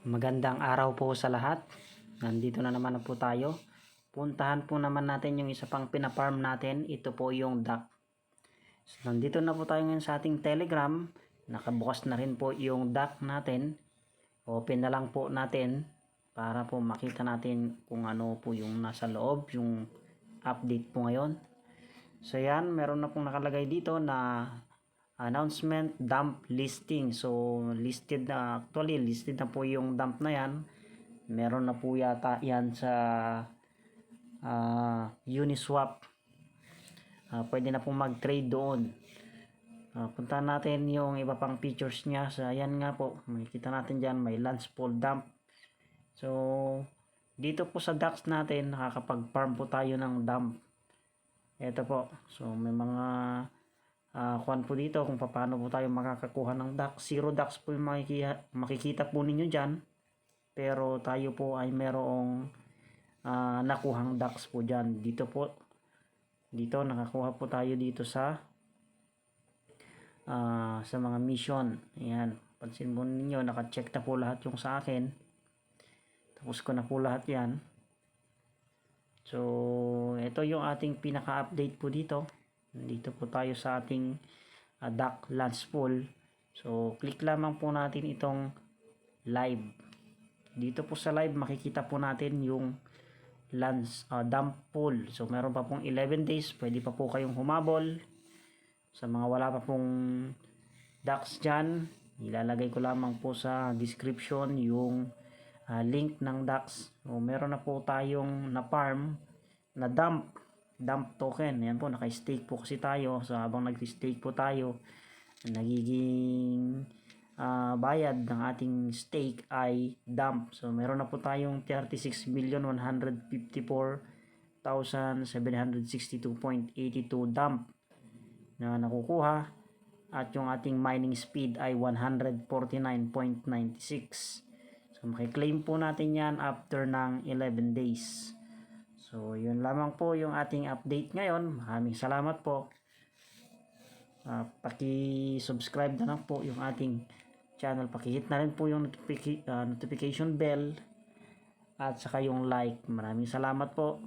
Magandang araw po sa lahat. Nandito na naman po tayo. Puntahan po naman natin yung isa pang pinafarm natin. Ito po yung duck. So, nandito na po tayo ngayon sa ating Telegram. Nakabukas na rin po yung duck natin. Open na lang po natin para po makita natin kung ano po yung nasa loob, yung update po ngayon. So yan, meron na pong nakalagay dito na announcement dump listing. So listed na, actually listed na po yung dump na yan. Meron na po yata yan sa Uniswap. Pwede na po mag-trade doon. Puntahan natin yung iba pang features niya. So ayan nga po, makikita natin dyan may launch pool dump. So dito po sa DAX natin nakakapag-farm po tayo ng dump. Ito po, so may mga kuan po dito kung paano po tayo makakakuha ng DAX. 0 DAX po yung makikita po ninyo dyan. Pero tayo po ay merong nakuhang DAX po dyan. Dito po, dito nakakuha po tayo dito sa mga mission. Ayan, pansin mo ninyo, naka-check na po lahat yung sa akin. Tapos ko na po lahat yan. So, ito yung ating pinaka-update po dito. Dito po tayo sa ating duck launch pool. So, click lamang po natin itong live. Dito po sa live, makikita po natin yung launch dump pool. So, meron pa pong 11 days. Pwede pa po kayong humabol. Sa mga wala pa pong ducks dyan, ilalagay ko lamang po sa description yung link ng ducks. So, meron na po tayong na farm na dump token. Yan po, naka-stake po kasi tayo. So habang nag-stake po tayo, nagiging bayad ng ating stake ay dump. So meron na po tayong 36,154,762.82 dump na nakukuha, at yung ating mining speed ay 149.96. So makiklaim po natin yan after ng 11 days. So, yun lamang po yung ating update ngayon. Maraming salamat po. Paki-subscribe na lang po yung ating channel. Paki-hit na rin po yung notification bell at saka yung like. Maraming salamat po.